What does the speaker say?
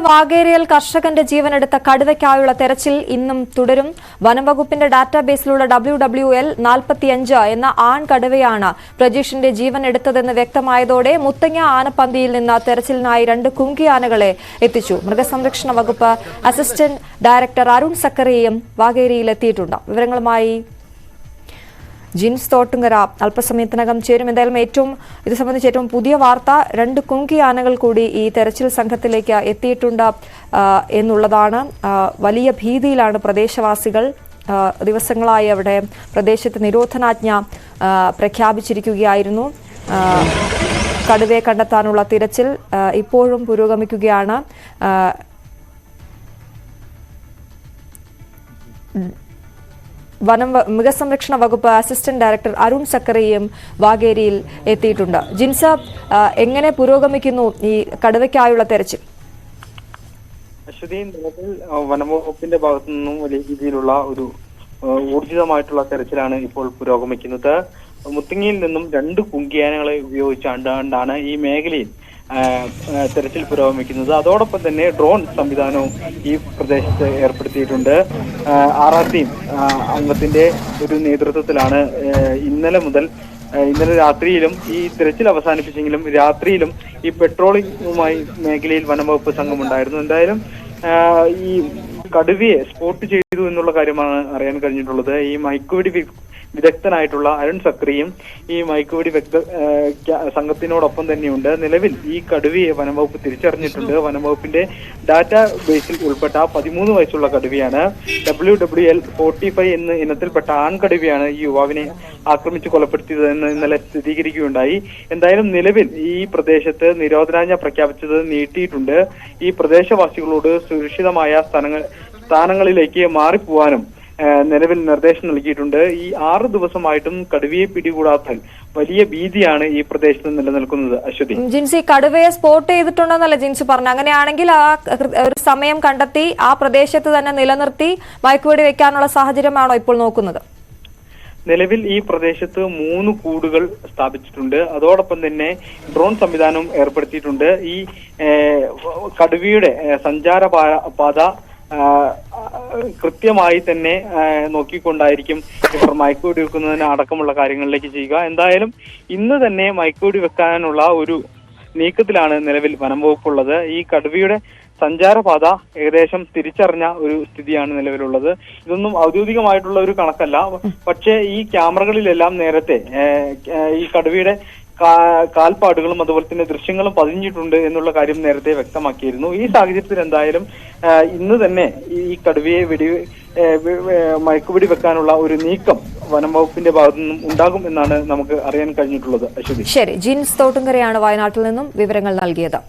വാഗേരിയിൽ കർഷകന്റെ ജീവനെടുത്ത കടുവയ്ക്കായുള്ള തെരച്ചിൽ ഇന്നും തുടരും. വനംവകുപ്പിന്റെ ഡാറ്റാബേസിലുള്ള WWL 45 എന്ന ആൺ കടുവയാണ് പ്രജീഷിന്റെ ജീവൻ എടുത്തതെന്ന് വ്യക്തമായതോടെ മുത്തങ്ങ ആനപ്പന്തിയിൽ നിന്ന് തെരച്ചിലിനായി 2 കുങ്കിയാനകളെ എത്തിച്ചു. മൃഗസംരക്ഷണ വകുപ്പ് അസിസ്റ്റന്റ് ഡയറക്ടർ അരുൺ സക്കറിയയും വാഗേരിയിലെത്തിയിട്ടുണ്ട്. വിവരങ്ങളുമായി ജിൻസ് തോട്ടുങ്കര അല്പസമയത്തിനകം ചേരും. എന്തായാലും ഇത് സംബന്ധിച്ച് ഏറ്റവും പുതിയ വാർത്ത, 2 കുങ്കിയാനകൾ കൂടി ഈ തെരച്ചിൽ സംഘത്തിലേക്ക് എത്തിയിട്ടുണ്ട് എന്നുള്ളതാണ്. വലിയ ഭീതിയിലാണ് പ്രദേശവാസികൾ. ദിവസങ്ങളായി അവിടെ പ്രദേശത്ത് നിരോധനാജ്ഞ പ്രഖ്യാപിച്ചിരിക്കുകയായിരുന്നു. കടുവയെ കണ്ടെത്താനുള്ള തിരച്ചിൽ ഇപ്പോഴും പുരോഗമിക്കുകയാണ്. മൃഗസംരക്ഷണ വകുപ്പ് അസിസ്റ്റന്റ് ഡയറക്ടർ അരുൺ സക്കറിയും വാഗേരിയിൽ എത്തിയിട്ടുണ്ട്. ജിൻസ, എങ്ങനെ പുരോഗമിക്കുന്നു ഈ കടുവയ്ക്കായുള്ള തെരച്ചിൽ? അശ്വതി, നിലവിൽ വനംവകുപ്പിന്റെ ഭാഗത്തു നിന്നും വലിയ രീതിയിലുള്ള ഒരു ഊർജിതമായിട്ടുള്ള തെരച്ചിലാണ് ഇപ്പോൾ പുരോഗമിക്കുന്നത്. മുത്തങ്ങയിൽ നിന്നും 2 കുങ്കിയാനകളെ ഉപയോഗിച്ചാണ്ടാണ് ഈ മേഖലയിൽ തെരച്ചിൽ പുരോഗമിക്കുന്നത്. അതോടൊപ്പം തന്നെ ഡ്രോൺ സംവിധാനവും ഈ പ്രദേശത്ത് ഏർപ്പെടുത്തിയിട്ടുണ്ട്. RRT അംഗത്തിന്റെ ഒരു നേതൃത്വത്തിലാണ് ഇന്നലെ രാത്രിയിലും ഈ തിരച്ചിൽ അവസാനിപ്പിച്ചെങ്കിലും രാത്രിയിലും ഈ പെട്രോളിംഗുമായി മേഖലയിൽ വനംവകുപ്പ് സംഘമുണ്ടായിരുന്നു. എന്തായാലും ഈ കടുവയെ സ്പോട്ട് ചെയ്തു എന്നുള്ള കാര്യമാണ് അറിയാൻ കഴിഞ്ഞിട്ടുള്ളത്. ഈ മയക്കുവെടി വിദഗ്ധനായിട്ടുള്ള അരുൺ സക്രിയും ഈ മയക്കുവെടി സംഘത്തിനോടൊപ്പം തന്നെയുണ്ട്. നിലവിൽ ഈ കടുവയെ വനംവകുപ്പ് തിരിച്ചറിഞ്ഞിട്ടുണ്ട്. വനംവകുപ്പിന്റെ ഡാറ്റാ ബേസിൽ ഉൾപ്പെട്ട 13 വയസ്സുള്ള കടുവയാണ്. WWL 45 എന്ന ഇനത്തിൽപ്പെട്ട ആൺകടുവയാണ് ഈ യുവാവിനെ ആക്രമിച്ച് കൊലപ്പെടുത്തിയതെന്ന് ഇന്നലെ സ്ഥിരീകരിക്കുകയുണ്ടായി. എന്തായാലും നിലവിൽ ഈ പ്രദേശത്ത് നിരോധനാജ്ഞ പ്രഖ്യാപിച്ചത് നീട്ടിയിട്ടുണ്ട്. ഈ പ്രദേശവാസികളോട് സുരക്ഷിതമായ സ്ഥാനങ്ങളിലേക്ക് മാറിപ്പോവാനും നിലവിൽ നിർദ്ദേശം നൽകിയിട്ടുണ്ട്. ഈ 6 ദിവസമായിട്ടും കടുവയെ പിടികൂടാത്ത വലിയ ഭീതിയാണ് ഈ പ്രദേശത്ത് നിലനിൽക്കുന്നത്. അശ്വതി, ജിൻസി, കടുവയെ സ്പോട്ട് ചെയ്തിട്ടുണ്ടെന്നല്ല ജിൻസി പറഞ്ഞു. അങ്ങനെയാണെങ്കിൽ ഒരു സമയം കണ്ടെത്തി ആ പ്രദേശത്ത് തന്നെ നിലനിർത്തി മയക്കുവെടി വെക്കാനുള്ള സാഹചര്യമാണോ ഇപ്പോൾ നോക്കുന്നത്? നിലവിൽ ഈ പ്രദേശത്ത് 3 കൂടുകൾ സ്ഥാപിച്ചിട്ടുണ്ട്. അതോടൊപ്പം തന്നെ ഡ്രോൺ സംവിധാനവും ഏർപ്പെടുത്തിയിട്ടുണ്ട്. ഈ കടുവയുടെ സഞ്ചാരപാത കൃത്യമായി തന്നെ നോക്കിക്കൊണ്ടായിരിക്കും ഇവർ മയക്കുവെടി വെക്കുന്നതിന് അടക്കമുള്ള കാര്യങ്ങളിലേക്ക് ചെയ്യുക. എന്തായാലും ഇന്ന് തന്നെ മയക്കുവെടി വെക്കാനുള്ള ഒരു നീക്കത്തിലാണ് നിലവിൽ വനംവകുപ്പുള്ളത്. ഈ കടുവയുടെ സഞ്ചാരപാത ഏകദേശം തിരിച്ചറിഞ്ഞ ഒരു സ്ഥിതിയാണ് നിലവിലുള്ളത്. ഇതൊന്നും ഔദ്യോഗികമായിട്ടുള്ള ഒരു കണക്കല്ല. പക്ഷേ ഈ ക്യാമറകളിലെല്ലാം നേരത്തെ ഈ കടുവയുടെ കാൽപ്പാടുകളും അതുപോലെ തന്നെ ദൃശ്യങ്ങളും പതിഞ്ഞിട്ടുണ്ട് എന്നുള്ള കാര്യം നേരത്തെ വ്യക്തമാക്കിയിരുന്നു. ഈ സാഹചര്യത്തിൽ എന്തായാലും ഇന്ന് തന്നെ ഈ കടുവയെ മയക്കുവെടി വെക്കാനുള്ള ഒരു നീക്കം വനംവകുപ്പിന്റെ ഭാഗത്തു നിന്നും ഉണ്ടാകും എന്നാണ് നമുക്ക് അറിയാൻ കഴിഞ്ഞിട്ടുള്ളത്. അശ്വതി, ശരി. ജിൻസ് തോട്ടുങ്കരയാണ് വയനാട്ടിൽ നിന്നും വിവരങ്ങൾ നൽകിയത്.